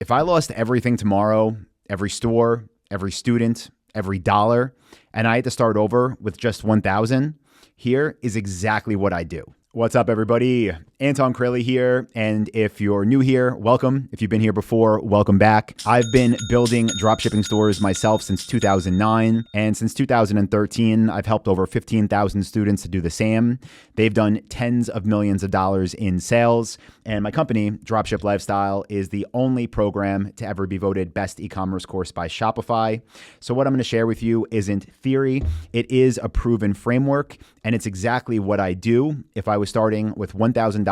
If I lost everything tomorrow, every store, every student, every dollar, and I had to start over with just 1,000, here is exactly what I do. What's up, everybody? Anton Crilly here, and if you're new here, welcome. If you've been here before, welcome back. I've been building dropshipping stores myself since 2009, and since 2013, I've helped over 15,000 students to do the same. They've done tens of millions of dollars in sales, and my company, Dropship Lifestyle, is the only program to ever be voted best e-commerce course by Shopify. So what I'm going to share with you isn't theory. It is a proven framework, and it's exactly what I do if I was starting with $1,000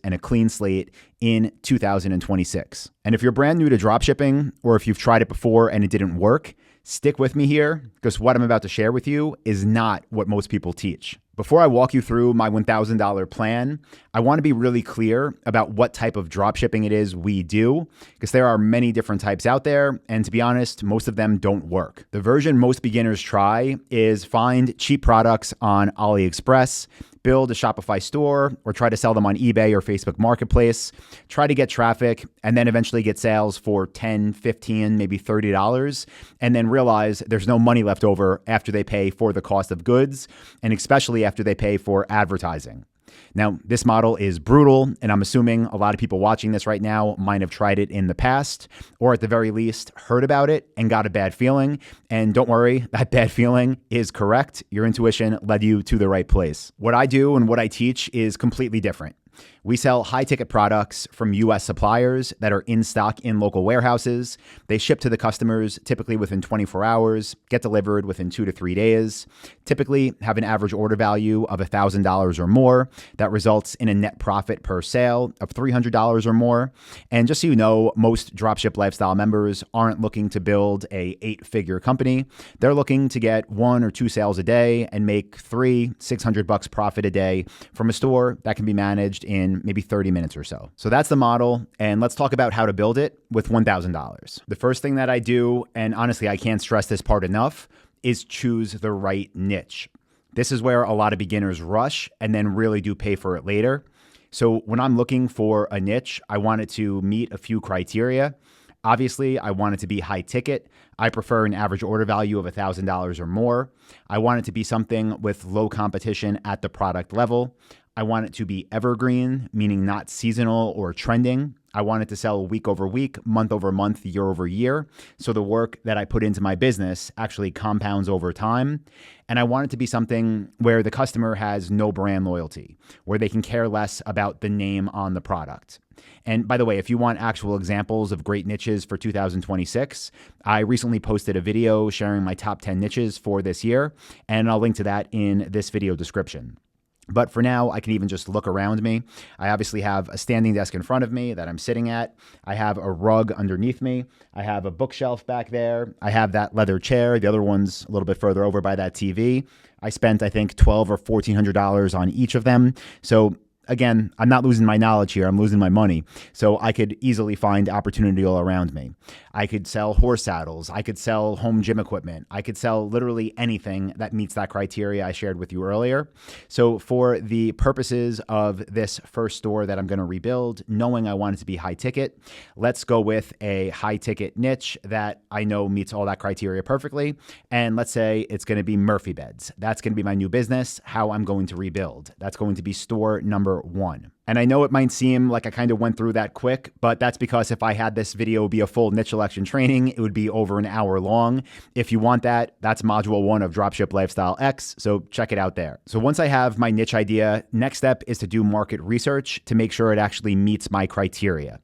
and a clean slate in 2026. And if you're brand new to dropshipping, or if you've tried it before and it didn't work, stick with me here, because what I'm about to share with you is not what most people teach. Before I walk you through my $1,000 plan, I want to be really clear about what type of dropshipping it is we do, because there are many different types out there, and to be honest, most of them don't work. The version most beginners try is find cheap products on AliExpress, build a Shopify store, or try to sell them on eBay or Facebook Marketplace, try to get traffic, and then eventually get sales for $10, $15, maybe $30, and then realize there's no money left over after they pay for the cost of goods, and especially after they pay for advertising. Now, this model is brutal, and I'm assuming a lot of people watching this right now might have tried it in the past, or at the very least, heard about it and got a bad feeling. And don't worry, that bad feeling is correct. Your intuition led you to the right place. What I do and what I teach is completely different. We sell high-ticket products from U.S. suppliers that are in stock in local warehouses. They ship to the customers typically within 24 hours, get delivered within 2 to 3 days, typically have an average order value of $1,000 or more. That results in a net profit per sale of $300 or more. And just so you know, most Dropship Lifestyle members aren't looking to build a 8-figure company. They're looking to get 1 or 2 sales a day and make $600 profit a day from a store that can be managed in maybe 30 minutes or so. So that's the model, and let's talk about how to build it with $1,000. The first thing that I do, and honestly, I can't stress this part enough, is choose the right niche. This is where a lot of beginners rush and then really do pay for it later. So when I'm looking for a niche, I want it to meet a few criteria. Obviously, I want it to be high ticket. I prefer an average order value of $1,000 or more. I want it to be something with low competition at the product level. I want it to be evergreen, meaning not seasonal or trending. I want it to sell week over week, month over month, year over year. So the work that I put into my business actually compounds over time. And I want it to be something where the customer has no brand loyalty, where they can care less about the name on the product. And by the way, if you want actual examples of great niches for 2026, I recently posted a video sharing my top 10 niches for this year, and I'll link to that in this video description. But for now, I can even just look around me. I obviously have a standing desk in front of me that I'm sitting at. I have a rug underneath me. I have a bookshelf back there. I have that leather chair. The other one's a little bit further over by that TV. I spent, I think, $1,200 or $1,400 on each of them. So again, I'm not losing my knowledge here. I'm losing my money. So I could easily find opportunity all around me. I could sell horse saddles. I could sell home gym equipment. I could sell literally anything that meets that criteria I shared with you earlier. So for the purposes of this first store that I'm going to rebuild, knowing I want it to be high ticket, let's go with a high ticket niche that I know meets all that criteria perfectly. And let's say it's going to be Murphy beds. That's going to be my new business, how I'm going to rebuild. That's going to be store number 1. And I know it might seem like I kind of went through that quick, but that's because if I had this video be a full niche selection training, it would be over an hour long. If you want that, that's module 1 of Dropship Lifestyle X, so check it out there. So once I have my niche idea, next step is to do market research to make sure it actually meets my criteria.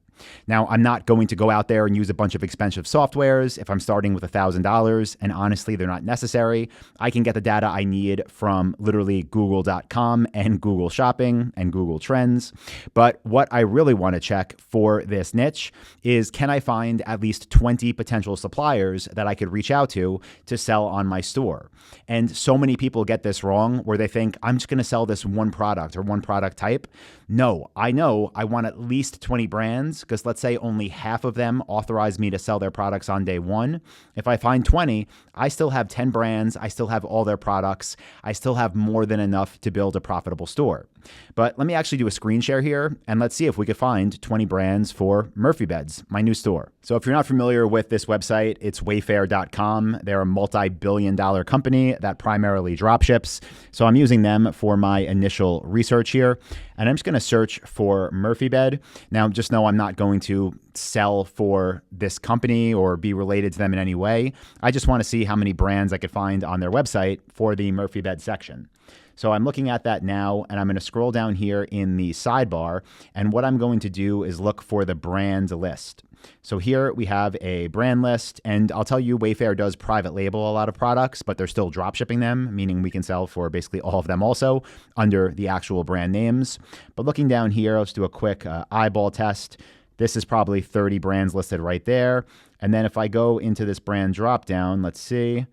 Now, I'm not going to go out there and use a bunch of expensive softwares if I'm starting with $1,000, and honestly, they're not necessary. I can get the data I need from literally Google.com and Google Shopping and Google Trends. But what I really want to check for this niche is, can I find at least 20 potential suppliers that I could reach out to sell on my store? And so many people get this wrong where they think, I'm just going to sell this one product or one product type. No, I know I want at least 20 brands, because let's say only half of them authorize me to sell their products on day one. If I find 20, I still have 10 brands. I still have all their products. I still have more than enough to build a profitable store. But let me actually do a screen share here and let's see if we could find 20 brands for Murphy Beds, my new store. So if you're not familiar with this website, it's wayfair.com. They're a multi-billion-dollar company that primarily dropships. So I'm using them for my initial research here. And I'm just going to search for Murphy Bed. Now, just know I'm not going to sell for this company or be related to them in any way. I just want to see how many brands I could find on their website for the Murphy Bed section. So I'm looking at that now, and I'm going to scroll down here in the sidebar. And what I'm going to do is look for the brand list. So here we have a brand list, and I'll tell you, Wayfair does private label a lot of products, but they're still drop shipping them, meaning we can sell for basically all of them also under the actual brand names. But looking down here, let's do a quick eyeball test. This is probably 30 brands listed right there. And then if I go into this brand drop down, let's see.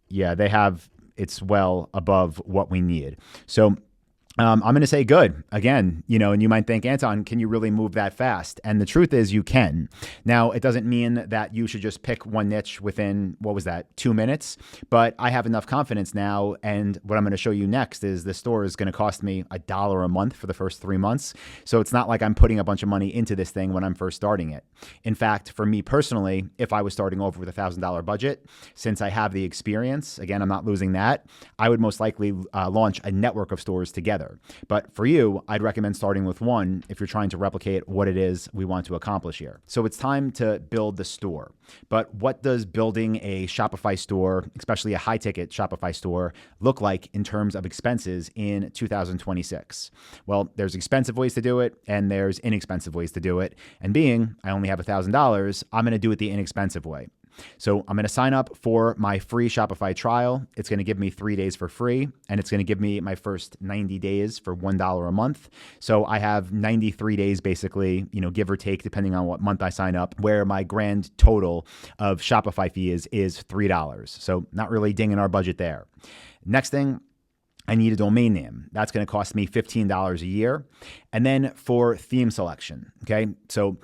Yeah, it's well above what we need. So I'm going to say good again, and you might think, Anton, can you really move that fast? And the truth is you can. Now, it doesn't mean that you should just pick one niche within, 2 minutes, but I have enough confidence now. And what I'm going to show you next is the store is going to cost me $1 a month for the first 3 months. So it's not like I'm putting a bunch of money into this thing when I'm first starting it. In fact, for me personally, if I was starting over with $1,000 budget, since I have the experience, again, I'm not losing that, I would most likely launch a network of stores together. But for you, I'd recommend starting with one if you're trying to replicate what it is we want to accomplish here. So it's time to build the store. But what does building a Shopify store, especially a high-ticket Shopify store, look like in terms of expenses in 2026? Well, there's expensive ways to do it, and there's inexpensive ways to do it. And being I only have $1,000, I'm going to do it the inexpensive way. So I'm going to sign up for my free Shopify trial. It's going to give me 3 days for free, and it's going to give me my first 90 days for $1 a month. So I have 93 days basically, give or take, depending on what month I sign up, where my grand total of Shopify fee is $3. So not really dinging our budget there. Next thing, I need a domain name. That's going to cost me $15 a year. And then for theme selection, okay? So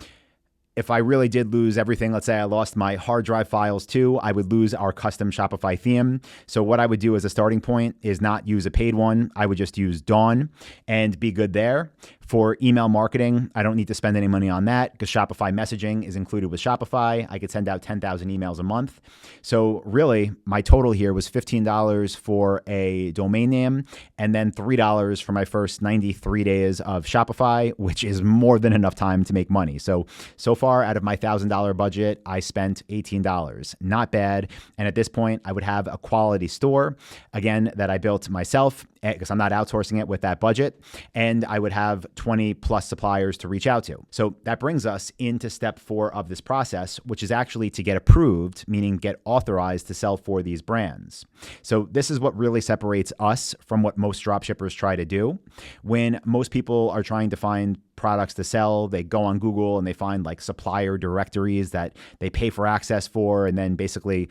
if I really did lose everything, let's say I lost my hard drive files too, I would lose our custom Shopify theme. So what I would do as a starting point is not use a paid one. I would just use Dawn and be good there. For email marketing, I don't need to spend any money on that because Shopify messaging is included with Shopify. I could send out 10,000 emails a month. So really, my total here was $15 for a domain name and then $3 for my first 93 days of Shopify, which is more than enough time to make money. So far out of my $1,000 budget, I spent $18. Not bad. And at this point, I would have a quality store, again, that I built myself because I'm not outsourcing it with that budget. And I would have 20 plus suppliers to reach out to. So that brings us into step 4 of this process, which is actually to get approved, meaning get authorized to sell for these brands. So this is what really separates us from what most dropshippers try to do. When most people are trying to find products to sell, they go on Google and they find like supplier directories that they pay for access for, and then basically,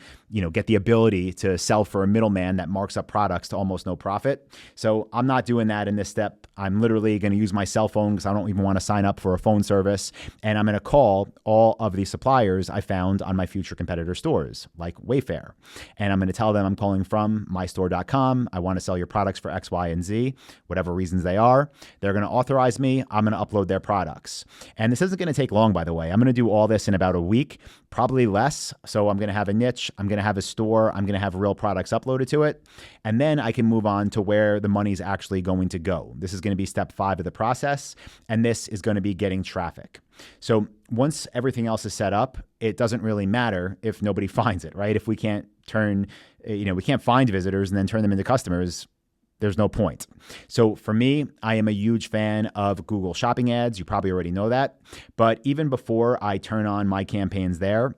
get the ability to sell for a middleman that marks up products to almost no profit. So I'm not doing that in this step. I'm literally going to use my cell phone because I don't even want to sign up for a phone service. And I'm going to call all of the suppliers I found on my future competitor stores like Wayfair. And I'm going to tell them I'm calling from mystore.com. I want to sell your products for X, Y, and Z, whatever reasons they are. They're going to authorize me. I'm going to upload their products. And this isn't going to take long, by the way. I'm going to do all this in about a week, probably less. So I'm going to have a niche. I'm going to have a store. I'm going to have real products uploaded to it. And then I can move on to where the money's actually going to go. This is going to be step 5 of the process. And this is going to be getting traffic. So once everything else is set up, it doesn't really matter if nobody finds it, right? If we can't we can't find visitors and then turn them into customers, there's no point. So for me, I am a huge fan of Google Shopping ads. You probably already know that. But even before I turn on my campaigns there,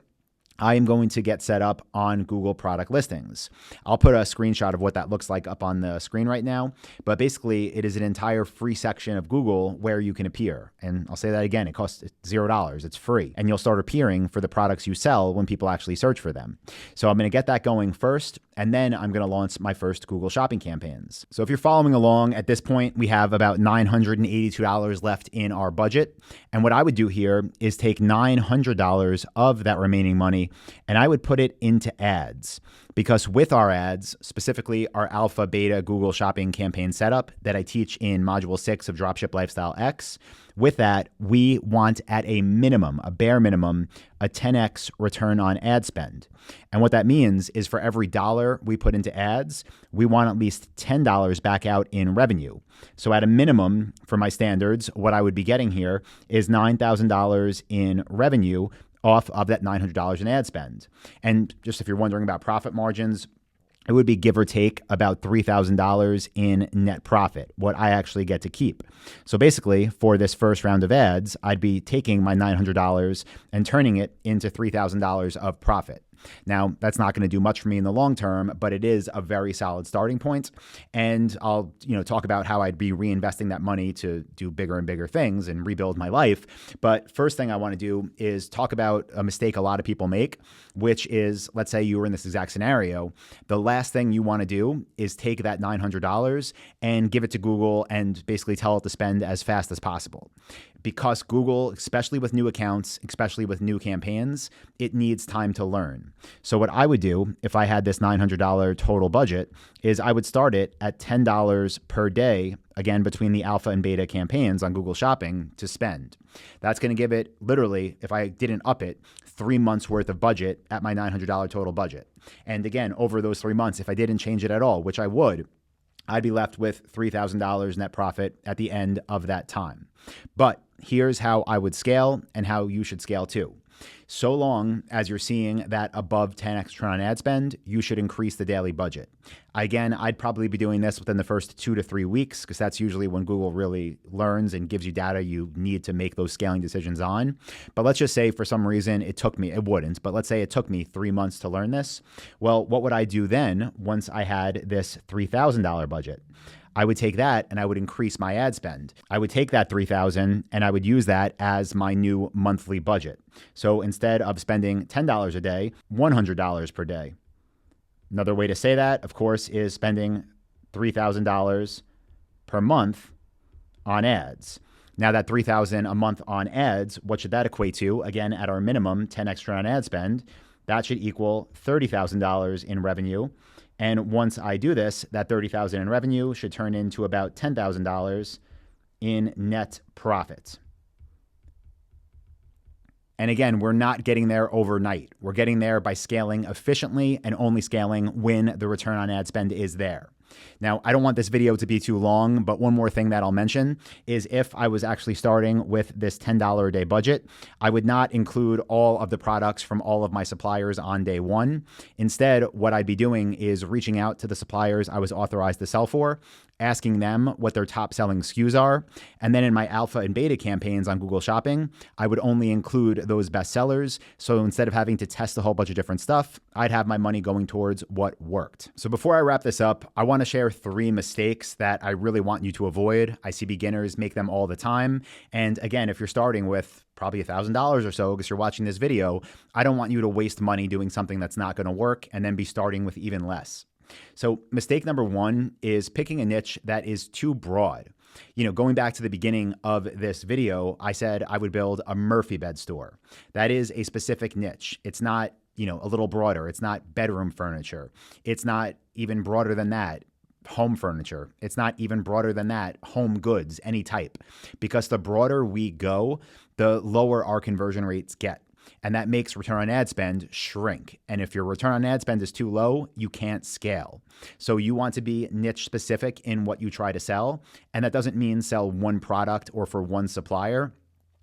I am going to get set up on Google product listings. I'll put a screenshot of what that looks like up on the screen right now. But basically, it is an entire free section of Google where you can appear. And I'll say that again, it costs $0. It's free. And you'll start appearing for the products you sell when people actually search for them. So I'm going to get that going first. and then I'm going to launch my first Google Shopping campaigns. So if you're following along, at this point, we have about $982 left in our budget. And what I would do here is take $900 of that remaining money and I would put it into ads. Because with our ads, specifically our alpha, beta Google Shopping campaign setup that I teach in Module 6 of Dropship Lifestyle X, with that, we want at a minimum, a bare minimum, a 10x return on ad spend. And what that means is for every dollar we put into ads, we want at least $10 back out in revenue. So at a minimum, for my standards, what I would be getting here is $9,000 in revenue off of that $900 in ad spend. And just if you're wondering about profit margins, it would be give or take about $3,000 in net profit, what I actually get to keep. So basically, for this first round of ads, I'd be taking my $900 and turning it into $3,000 of profit. Now, that's not going to do much for me in the long term, but it is a very solid starting point. And I'll, talk about how I'd be reinvesting that money to do bigger and bigger things and rebuild my life. But first thing I want to do is talk about a mistake a lot of people make, which is, let's say you were in this exact scenario. The last thing you want to do is take that $900 and give it to Google and basically tell it to spend as fast as possible. Because Google, especially with new accounts, especially with new campaigns, it needs time to learn. So what I would do if I had this $900 total budget is I would start it at $10 per day, again, between the alpha and beta campaigns on Google Shopping to spend. That's going to give it literally, if I didn't up it, 3 months worth of budget at my $900 total budget. And again, over those 3 months, if I didn't change it at all, which I would, I'd be left with $3,000 net profit at the end of that time. But here's how I would scale and how you should scale too. So long as you're seeing that above 10x return on ad spend, you should increase the daily budget. Again, I'd probably be doing this within the first 2 to 3 weeks because that's usually when Google really learns and gives you data you need to make those scaling decisions on. But let's just say for some reason it wouldn't, but let's say it took me 3 months to learn this. Well, what would I do then once I had this $3,000 budget? I would take that and I would increase my ad spend. I would take that $3,000 and I would use that as my new monthly budget. So instead of spending $10 a day, $100 per day. Another way to say that, of course, is spending $3,000 per month on ads. Now that $3,000 a month on ads, what should that equate to? Again, at our minimum 10 extra on ad spend, that should equal $30,000 in revenue. And once I do this, that $30,000 in revenue should turn into about $10,000 in net profit. And again, we're not getting there overnight. We're getting there by scaling efficiently and only scaling when the return on ad spend is there. Now, I don't want this video to be too long, but one more thing that I'll mention is if I was actually starting with this $10 a day budget, I would not include all of the products from all of my suppliers on day one. Instead, what I'd be doing is reaching out to the suppliers I was authorized to sell for, asking them what their top selling SKUs are. And then in my alpha and beta campaigns on Google Shopping, I would only include those best sellers. So instead of having to test a whole bunch of different stuff, I'd have my money going towards what worked. So before I wrap this up, I want to share 3 mistakes that I really want you to avoid. I see beginners make them all the time. And again, if you're starting with probably $1,000 or so because you're watching this video, I don't want you to waste money doing something that's not going to work and then be starting with even less. So mistake number 1 is picking a niche that is too broad. Going back to the beginning of this video, I said I would build a Murphy bed store. That is a specific niche. It's not, a little broader. It's not bedroom furniture. It's not even broader than that, home furniture. It's not even broader than that, home goods, any type. Because the broader we go, the lower our conversion rates get. And that makes return on ad spend shrink. And if your return on ad spend is too low, you can't scale. So you want to be niche specific in what you try to sell. And that doesn't mean sell one product or for one supplier.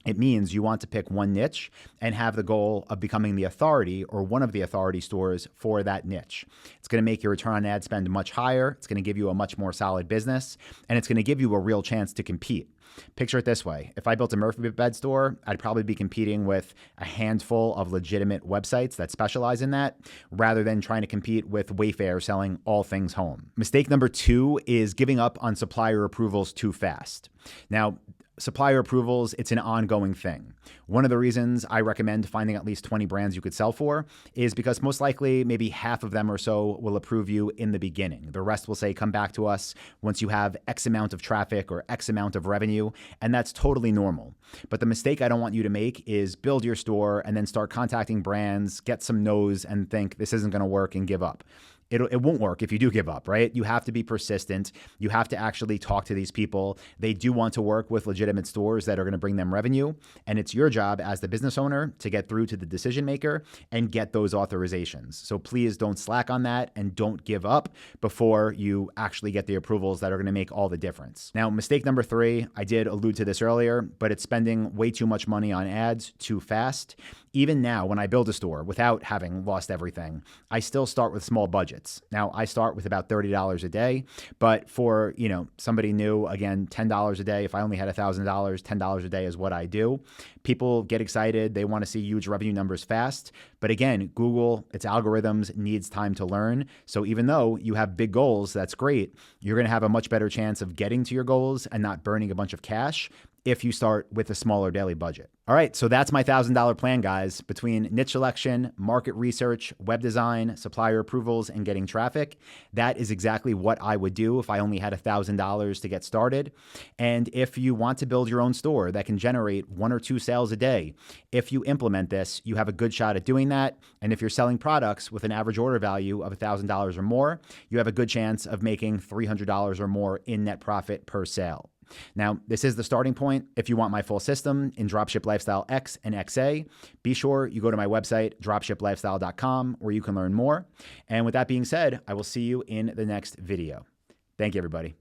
It means you want to pick one niche and have the goal of becoming the authority or one of the authority stores for that niche. It's going to make your return on ad spend much higher. It's going to give you a much more solid business, and it's going to give you a real chance to compete. Picture it this way. If I built a Murphy bed store, I'd probably be competing with a handful of legitimate websites that specialize in that rather than trying to compete with Wayfair selling all things home. Mistake number 2 is giving up on supplier approvals too fast. Now, Supplier approvals, it's an ongoing thing. One of the reasons I recommend finding at least 20 brands you could sell for is because most likely maybe half of them or so will approve you in the beginning. The rest will say, come back to us once you have X amount of traffic or X amount of revenue, and that's totally normal. But the mistake I don't want you to make is build your store and then start contacting brands, get some no's, and think this isn't going to work and give up. It won't work if you do give up, right? You have to be persistent. You have to actually talk to these people. They do want to work with legitimate stores that are going to bring them revenue. And it's your job as the business owner to get through to the decision maker and get those authorizations. So please don't slack on that and don't give up before you actually get the approvals that are going to make all the difference. Now, mistake number 3, I did allude to this earlier, but it's spending way too much money on ads too fast. Even now, when I build a store without having lost everything, I still start with small budgets. Now, I start with about $30 a day, but for, somebody new, again, $10 a day. If I only had $1,000, $10 a day is what I do. People get excited. They want to see huge revenue numbers fast. But again, Google, its algorithms needs time to learn. So even though you have big goals, that's great. You're going to have a much better chance of getting to your goals and not burning a bunch of cash if you start with a smaller daily budget. All right, so that's my $1,000 plan, guys. Between niche selection, market research, web design, supplier approvals, and getting traffic, that is exactly what I would do if I only had $1,000 to get started. And if you want to build your own store that can generate 1 or 2 sales a day, if you implement this, you have a good shot at doing that. And if you're selling products with an average order value of $1,000 or more, you have a good chance of making $300 or more in net profit per sale. Now, this is the starting point. If you want my full system in Dropship Lifestyle X and XA, be sure you go to my website, dropshiplifestyle.com, where you can learn more. And with that being said, I will see you in the next video. Thank you, everybody.